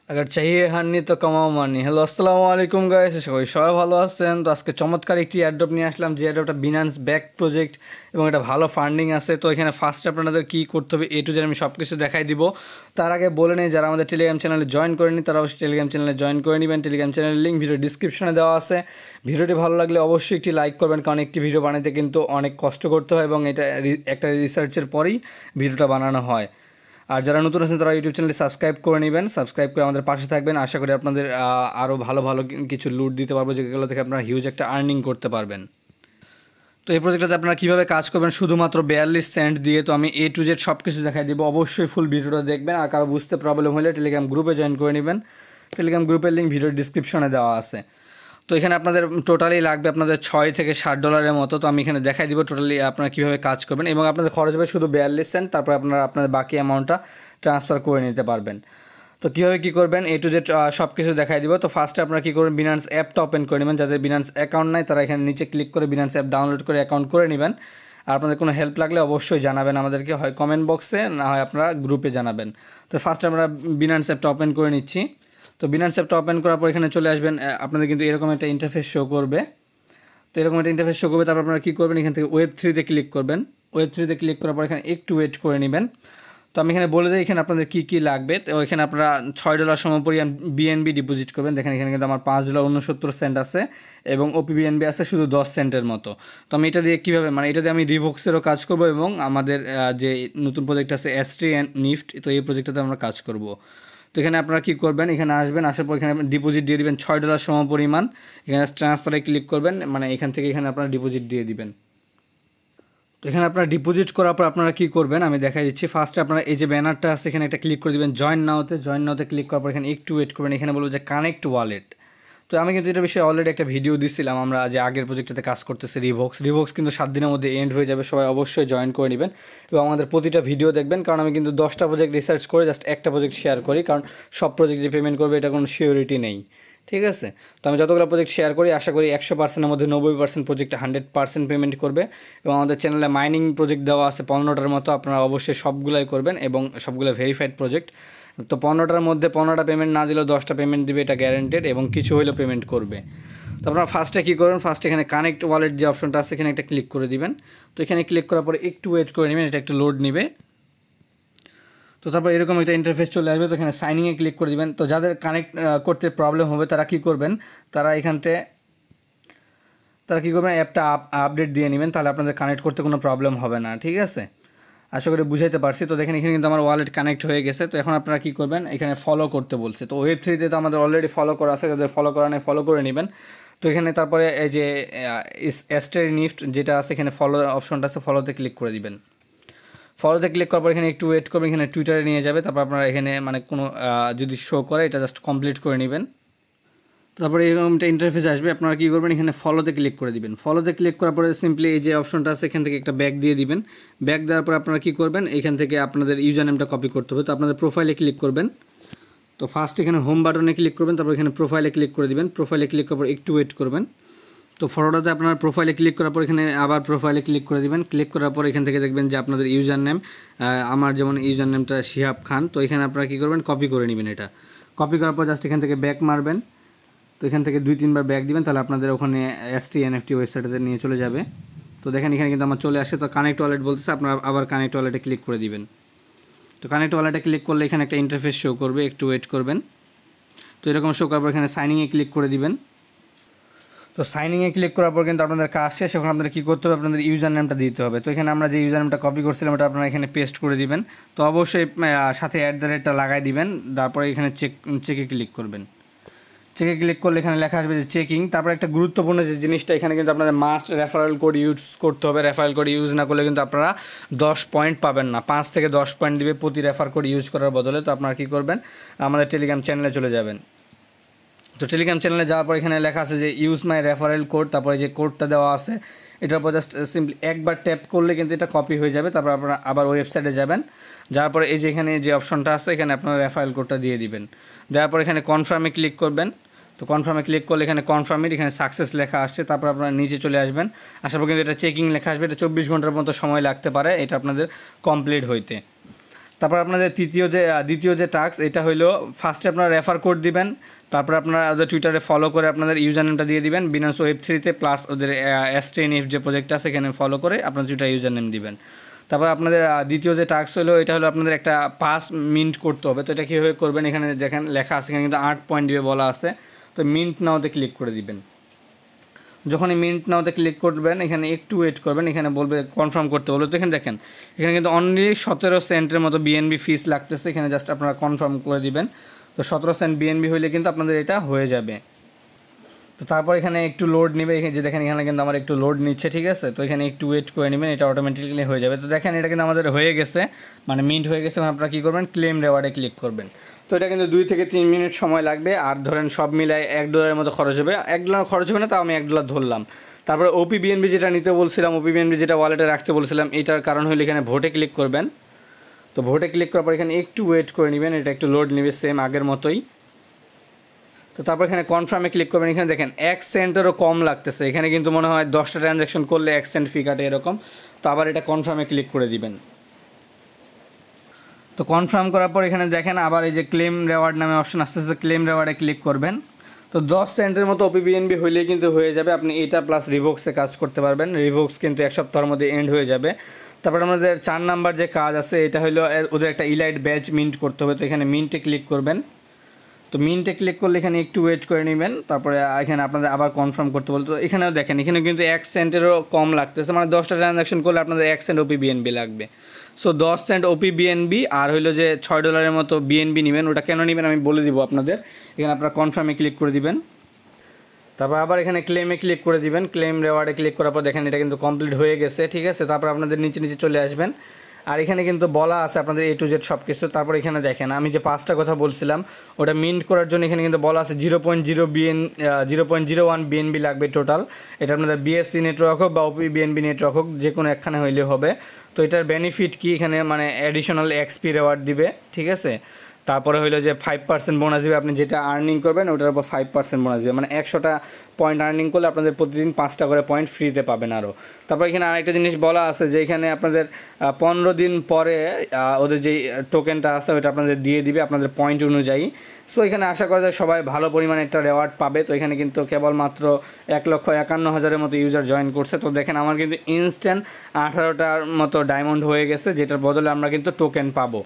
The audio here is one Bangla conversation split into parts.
अगर चाहिए हानि तो कमाओ মানি। হ্যালো আসসালামু আলাইকুম গাইস, আশা করি সবাই ভালো আছেন। তো আজকে চমৎকার একটি অ্যাড্রপ নিয়ে আসলাম, যে অ্যাড্রপটা বিনান্স ব্যাক প্রজেক্ট এবং এটা ভালো ফান্ডিং আছে। তো এখানে ফার্স্টে আপনাদের কী করতে হবে এ টু জেড আমি সব কিছু দেখাই দিব। তার আগে বলে নেই, যারা আমাদের টেলিগ্রাম চ্যানেলে জয়েন করেনি তারা অবশ্যই টেলিগ্রাম চ্যানেলে জয়েন করে নেবেন। টেলিগ্রাম চ্যানেলের লিঙ্ক ভিডিও ডিসক্রিপশনে দেওয়া আছে। ভিডিওটি ভালো লাগলে অবশ্যই একটি লাইক করবেন, কারণ একটি ভিডিও বানাতে কিন্তু অনেক কষ্ট করতে হয় এবং এটা একটা রিসার্চের পরেই ভিডিওটা বানানো হয়। আর যারা নতুন আছেন তারা ইউটিউব চ্যানেলটি সাবস্ক্রাইব করে নেবেন, সাবস্ক্রাইব করে আমাদের পাশে থাকবেন। আশা করি আপনাদের আরও ভালো ভালো কিছু লুট দিতে পারবো, যেগুলো থেকে আপনারা হিউজ একটা আর্নিং করতে পারবেন। তো এই প্রজেক্টটাতে আপনারা কীভাবে কাজ করবেন শুধুমাত্র 42 সেন্ট দিয়ে, তো আমি এ টু জেড সব কিছু দেখাই দিব। অবশ্যই ফুল ভিডিওটা দেখবেন। আর কারো বুঝতে প্রবলেম হলে টেলিগ্রাম গ্রুপে জয়েন করে নেবেন। টেলিগ্রাম গ্রুপের লিঙ্ক ভিডিওর ডিসক্রিপশনে দেওয়া আছে। তো এখানে আপনাদের টোটালি লাগবে আপনাদের $6 থেকে $7 মতো। তো আমি এখানে দেখাই দিব টোটালি আপনারা কীভাবে কাজ করবেন, এবং আপনাদের খরচ হবে শুধু 42 সেন্ট। তারপর আপনারা আপনাদের বাকি অ্যামাউন্টটা ট্রান্সফার করে নিতে পারবেন। তো কীভাবে কী করবেন এ টু জেড সব কিছু দেখাই দিব। তো ফার্স্টে আপনারা কী করবেন, বিনান্স অ্যাপটা ওপেন করে নেবেন। যাদের বিনান্স অ্যাকাউন্ট নাই তারা এখানে নিচে ক্লিক করে বিনান্স অ্যাপ ডাউনলোড করে অ্যাকাউন্ট করে নেবেন। আর আপনাদের কোনো হেল্প লাগলে অবশ্যই জানাবেন আমাদেরকে, হয় কমেন্ট বক্সে, না হয় আপনারা গ্রুপে জানাবেন। তো ফার্স্টে আমরা বিনান্স অ্যাপটা ওপেন করে নিচ্ছি। তো বিনান্স অ্যাপটা ওপেন করার পর এখানে চলে আসবেন। আপনাদের কিন্তু এরকম একটা ইন্টারফেস শো করবে। তো এরকম একটা ইন্টারফেস শো করবে। তারপর আপনারা কী করবেন, এখান থেকে ওয়েব 3-তে ক্লিক করবেন। ওয়েব 3-তে ক্লিক করার পর এখানে একটু ওয়েট করে নেবেন। তো আমি এখানে বলে দিই এখানে আপনাদের কী কী লাগবে। তো এখানে আপনারা $6 সমপরিমাণ বিএনবি ডিপোজিট করবেন। দেখেন এখানে কিন্তু আমার $5.69 আছে এবং ওপি বিএনবি আছে শুধু 10 সেন্টের মতো। তো আমি এটা দিয়ে কীভাবে, মানে এটা দিয়ে আমি রিভক্সেরও কাজ করব এবং আমাদের যে নতুন প্রজেক্ট আছে এসটি অ্যান্ড নিফট, তো এই প্রজেক্টটাতে আমরা কাজ করব। তো এখানে আপনারা কী করবেন, এখানে আসবেন, আসার পর এখানে ডিপোজিট দিয়ে দিবেন $6 সমপরিমাণ। এখানে ট্রান্সফারে ক্লিক করবেন, মানে এখান থেকে এখানে আপনারা ডিপোজিট দিয়ে দিবেন। তো এখানে আপনারা ডিপোজিট করার পর আপনারা কী করবেন আমি দেখাই দিচ্ছি। ফার্স্টে আপনারা এই যে ব্যানারটা আছে এখানে একটা ক্লিক করে দিবেন জয়েন নাওতে ক্লিক করার পর এখানে একটু ওয়েট করবেন। এখানে বলবো যে কানেক্ট ওয়ালেট। তো আমি কিন্তু এটা বিষয়ে অলরেডি একটা ভিডিও দিছিলাম, আমরা যে আগের প্রজেক্টটাতে কাজ করতেছি রিভক্স কিন্তু 7 দিনের মধ্যে এন্ড হয়ে যাবে। সবাই অবশ্যই জয়েন করে নেবেন এবং আমাদের প্রতিটা ভিডিও দেখবেন, কারণ আমি কিন্তু 10টা প্রজেক্ট রিসার্চ করে জাস্ট একটা প্রজেক্ট শেয়ার করি, কারণ সব প্রজেক্ট যে পেমেন্ট করবে এটা কোনো সিওরিটি নেই। ঠিক আছে, তো আমি যতগুলো প্রজেক্ট শেয়ার করি আশা করি 100%-এর মধ্যে 90% প্রজেক্ট 100% পেমেন্ট করবে। এবং আমাদের চ্যানেলে মাইনিং প্রজেক্ট দেওয়া আছে 15টার মতো, আপনারা অবশ্যই সবগুলাই করবেন এবং সবগুলো ভেরিফাইড প্রজেক্ট। তো 15টার মধ্যে 15টা পেমেন্ট না দিলেও 10টা পেমেন্ট দিবে, এটা গ্যারান্টেড, এবং কিছু হলেও পেমেন্ট করবে। তো আপনারা ফার্স্টে কী করবেন, ফার্স্টে এখানে কানেক্ট ওয়ালেট যে অপশনটা আছে এখানে একটা ক্লিক করে দিবেন। তো এখানে ক্লিক করার পরে একটু ওয়েট করে নেবেন, এটা একটু লোড নেবে। তো তারপর এরকম একটা ইন্টারফেস চলে আসবে। তো এখানে সাইনিংয়ে ক্লিক করে দিবেন। তো যাদের কানেক্ট করতে প্রবলেম হবে তারা কী করবেন, তারা কী করবেন, অ্যাপটা আপডেট দিয়ে নেবেন, তাহলে আপনাদের কানেক্ট করতে কোনো প্রবলেম হবে না। ঠিক আছে, আশা করি বুঝাইতে পারছি। তো দেখেন এখানে কিন্তু আমার ওয়ালেট কানেক্ট হয়ে গেছে। তো এখন আপনারা কী করবেন, এখানে ফলো করতে বলছে। তো ওয়েব 3-তে তো আমাদের অলরেডি ফলো করা আছে, যাদের ফলো করা নেই ফলো করে নেবেন। তো এখানে তারপরে এই যে এস্টের নিফট যেটা আছে এখানে ফলো অপশনটা আছে, ফলোতে ক্লিক করে দিবেন। ফলোতে ক্লিক করার পর এখানে একটু ওয়েট করবেন, এখানে টুইটারে নিয়ে যাবে। তারপর আপনারা এখানে মানে কোনো যদি শো করে এটা জাস্ট কমপ্লিট করে নেবেন। তারপরে এরকম একটা ইন্টারফেস আসবে, আপনারা কী করবেন, এখানে ফলোতে ক্লিক করে দিবেন। ফলোতে ক্লিক করার পরে সিম্পলি এই যে অপশনটা আছে এখান থেকে একটা ব্যাক দিয়ে দিবেন। ব্যাক দেওয়ার পর আপনারা কী করবেন, এখান থেকে আপনাদের ইউজার নেমটা কপি করতে হবে। তো আপনাদের প্রোফাইলে ক্লিক করবেন। তো ফার্স্ট এখানে হোম বাটনে ক্লিক করবেন, তারপর এখানে প্রোফাইলে ক্লিক করে দিবেন। প্রোফাইলে ক্লিক করার পর একটু ওয়েট করবেন। তো ফটোটাতে আপনার প্রোফাইলে ক্লিক করার পর এখানে আবার প্রোফাইলে ক্লিক করে দিবেন। ক্লিক করার পর এখান থেকে দেখবেন যে আপনাদের ইউজার নেম, আমার যেমন ইউজার নেমটা শিহাব খান। তো এখানে আপনারা কী করবেন, কপি করে নেবেন। এটা কপি করার পর জাস্ট এখান থেকে ব্যাক মারবেন। তো এখান থেকে 2-3 বার ব্যাক দিবেন, তাহলে আপনাদের ওখানে এসটি এনএফটি ওয়েবসাইটে নিয়ে চলে যাবে। তো দেখেন এখানে কিন্তু আমার চলে আসে। তো কানেক্ট ওয়ালেট বলতেছে, আপনারা আবার কানেক্ট ওয়ালেটে ক্লিক করে দিবেন। তো কানেক্ট ওয়ালেটে ক্লিক করলে এখানে একটা ইন্টারফেস শো করবে, একটু ওয়েট করবেন। তো এরকম শো করার পর এখানে সাইনিংয়ে ক্লিক করে দিবেন। তো সাইনিংয়ে ক্লিক করার পর কিন্তু আপনাদের কাজ শেষ। এখন আপনাদের কী করতে হবে, আপনাদের ইউজার নেমটা দিতে হবে। তো এখানে আমরা যে ইউজার নেমটা কপি করছিলাম ওটা আপনারা এখানে পেস্ট করে দিবেন। তো অবশ্যই সাথে @টা লাগাই দিবেন। তারপরে এখানে চেকে ক্লিক করবেন। চেকে ক্লিক করলে এখানে লেখা আসবে যে চেকিং। তারপর একটা গুরুত্বপূর্ণ যে জিনিসটা, এখানে কিন্তু আপনাদের মাস্ট রেফারেল কোড ইউজ করতে হবে। রেফারেল কোড ইউজ না করলে কিন্তু আপনারা 10 পয়েন্ট পাবেন না। 5 থেকে 10 পয়েন্ট দিবে প্রতি রেফার কোড ইউজ করার বদলে। তো আপনারা কী করবেন, আমাদের টেলিগ্রাম চ্যানেলে চলে যাবেন। তো টেলিগ্রাম চ্যানেলে যাওয়ার পর এখানে লেখা আছে যে ইউজ মাই রেফারেল কোড, তারপরে যে কোডটা দেওয়া আছে এটার উপর জাস্ট সিম্পলি একবার ট্যাপ করলে কিন্তু এটা কপি হয়ে যাবে। তারপর আপনারা আবার ওয়েবসাইটে যাবেন। যাওয়ার পরে এই যে এখানে যে অপশনটা আছে এখানে আপনারা রেফারেল কোডটা দিয়ে দিবেন। দেওয়ার পর এখানে কনফার্মে ক্লিক করবেন। তো কনফার্মে ক্লিক করলে এখানে কনফার্মের এখানে সাকসেস লেখা আসছে। তারপর আপনারা নিচে চলে আসবেন। আসার পর কিন্তু এটা চেকিং লেখা আসবে। এটা 24 ঘন্টার মতো সময় লাগতে পারে এটা আপনাদের কমপ্লিট হইতে। তারপর আপনাদের দ্বিতীয় যে টাস্ক, এটা হলো ফার্স্টে আপনারা রেফার কোড দিবেন, তারপর আপনারা ওদের টুইটারে ফলো করে আপনাদের ইউজার নেমটা দিয়ে দিবেন বিনান্স ওয়েব3তে, প্লাস ওদের S10F যে প্রজেক্ট আছে এখানে ফলো করে আপনার টুইটার ইউজার নেম দিবেন। তারপর আপনাদের দ্বিতীয় যে টাস্ক হলো, এটা হলো আপনাদের একটা পাস মিন্ট করতে হবে। তো এটা কীভাবে করবেন, এখানে দেখেন লেখা আছে, এখানে কিন্তু 8 পয়েন্ট দিবে বলা আছে। তো মিন্ট নাওতে ক্লিক করে দিবেন। যখনই মিন্ট নাওতে ক্লিক করবেন এখানে একটু ওয়েট করবেন, এখানে বলবে কনফার্ম করতে বলবে। তো এখানে দেখেন এখানে কিন্তু অনলি 17 সেন্টের মতো বিএনবি ফিস লাগতেছে, এখানে জাস্ট আপনারা কনফার্ম করে দিবেন। তো 17 সেন্ট বিএনবি হইলে কিন্তু আপনাদের এটা হয়ে যাবে। তো তারপর এখানে একটু লোড নেবে, এখানে যে দেখেন এখানে কিন্তু আমার একটু লোড নিচ্ছে, ঠিক আছে। তো এখানে একটু ওয়েট করে নেবেন, এটা অটোমেটিক্যালি হয়ে যাবে। তো দেখেন এটা কিন্তু আমাদের হয়ে গেছে, মানে মিন্ট হয়ে গেছে। আপনারা কী করবেন, ক্লেম রেওয়ার্ডে ক্লিক করবেন। তো এটা কিন্তু 2 থেকে 3 মিনিট সময় লাগবে। আর ধরেন সব মিলায় $1 মতো খরচ হবে। $1 খরচ হবে না, তাও আমি $1 ধরলাম। তারপরে ওপি বিএনবি যেটা নিতে বলছিলাম, ওপি বিএনবি যেটা ওয়ালেটে রাখতে বলছিলাম, এটার কারণ হলো এখানে ভোটে ক্লিক করবেন। তো ভোটে ক্লিক করার পর এখানে একটু ওয়েট করে নেবেন, এটা একটু লোড নেবে সেম আগের মতোই। তো তারপর এখানে কনফার্মে ক্লিক করবেন। এখানে দেখেন 1 সেন্টেরও কম লাগতেছে, এখানে কিন্তু মনে হয় 10টা ট্রানজ্যাকশন করলে 1 সেন্ট ফি কাটে এরকম। তো আবার এটা কনফার্মে ক্লিক করে দিবেন। তো কনফার্ম করার পর এখানে দেখেন আবার এই যে ক্লেম রেওয়ার্ড নামে অপশন আসতেছে, ক্লেম রেওয়ার্ডে ক্লিক করবেন। তো 10 সেন্টের মতো ওপি বিএনবি হইলেই কিন্তু হয়ে যাবে। আপনি এটা প্লাস রিভোক্সে কাজ করতে পারবেন। রিভোক্স কিন্তু 1 সপ্তাহের মধ্যে এন্ড হয়ে যাবে। তারপর আমাদের 4 নাম্বার যে কাজ আছে, এটা হলো ওদের একটা ইলাইট ব্যাচ মিন্ট করতে হবে। তো এখানে মিন্টে ক্লিক করবেন। তো মিন্টে ক্লিক করলে এখানে একটু ওয়েট করে নেবেন। তারপরে এখানে আপনাদের আবার কনফার্ম করতে বলতো। তো এখানেও দেখেন এখানে কিন্তু 1 সেন্টেরও কম লাগতেছে, মানে 10টা ট্রানজ্যাকশন করলে আপনাদের 1 সেন্ট ওপি বিএনবি লাগবে। সো 10 সেন্ট ওপি বিএনবি আর হলো যে $6 মতো বিএনবি নেবেন। ওটা কেন নেবেন আমি বলে দিব আপনাদের। এখানে আপনারা কনফার্মে ক্লিক করে দিবেন। তারপর আবার এখানে ক্লেমে ক্লিক করে দিবেন। ক্লেম রেওয়ার্ডে ক্লিক করার পর দেখেন এটা কিন্তু কমপ্লিট হয়ে গেছে, ঠিক আছে। তারপর আপনাদের নিচে চলে আসবেন। আর এখানে কিন্তু বলা আছে আপনাদের A to Z সব কিছু। তারপর এখানে দেখেন আমি যে 5টা কথা বলছিলাম ওটা মিন্ট করার জন্য এখানে কিন্তু বলা আছে 0.01 বিএনবি লাগবে টোটাল। এটা আপনাদের বিএসসি নেটওয়ার্ক হোক বা ওপি বিএনবি নেটওয়ার্ক হোক, যে কোনো একখানে হইলে হবে। তো এটার বেনিফিট কি, এখানে মানে অ্যাডিশনাল এক্সপি রেওয়ার্ড দিবে, ঠিক আছে। তারপরে হইলো যে 5% বোনাস দিবে, আপনি যেটা আর্নিং করবেন ওটার উপর 5% বোনাস দিবে। মানে 100টা পয়েন্ট আর্নিং করলে আপনাদের প্রতিদিন 5টা করে পয়েন্ট ফ্রিতে পাবেন আরও। তারপর এখানে আরেকটা জিনিস বলা আছে যে এখানে আপনাদের 15 দিন পরে ওদের যেই টোকেনটা আছে ওটা আপনাদের দিয়ে দিবে আপনাদের পয়েন্ট অনুযায়ী। সো এখানে আশা করা যায় সবাই ভালো পরিমাণে একটা রেওয়ার্ড পাবে। তো এখানে কিন্তু কেবলমাত্র 1,51,000 মতো ইউজার জয়েন করছে। তো দেখেন আমার কিন্তু ইনস্ট্যান্ট 18টার মতো ডায়মন্ড হয়ে গেছে, যেটার বদলে আমরা কিন্তু টোকেন পাবো।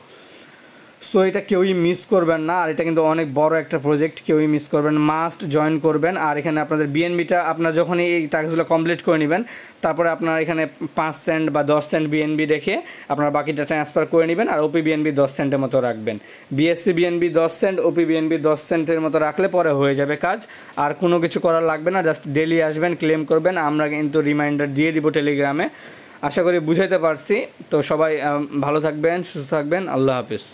সো এটা কেউই মিস করবেন না। আর এটা কিন্তু অনেক বড় একটা প্রজেক্ট, কেউই মিস করবেন, মাস্ট জয়েন করবেন। আর এখানে আপনাদের বিএনবিটা আপনার যখনই এই টাস্কগুলো কমপ্লিট করে নেবেন তারপরে আপনার এখানে 5 সেন্ট বা 10 সেন্ট বিএনবি রেখে আপনারা বাকিটা ট্রান্সফার করে নেবেন। আর ওপি বিএনবি 10 সেন্টের মতো রাখবেন। BSC BNB 10 cent, OP BNB 10 সেন্টের মতো রাখলে পরে হয়ে যাবে কাজ। আর কোনো কিছু করার লাগবে না, জাস্ট ডেলি আসবেন, ক্লেম করবেন। আমরা কিন্তু রিমাইন্ডার দিয়ে দিব টেলিগ্রামে। আশা করি বুঝাইতে পারছি। তো সবাই ভালো থাকবেন, সুস্থ থাকবেন। আল্লাহ হাফিজ।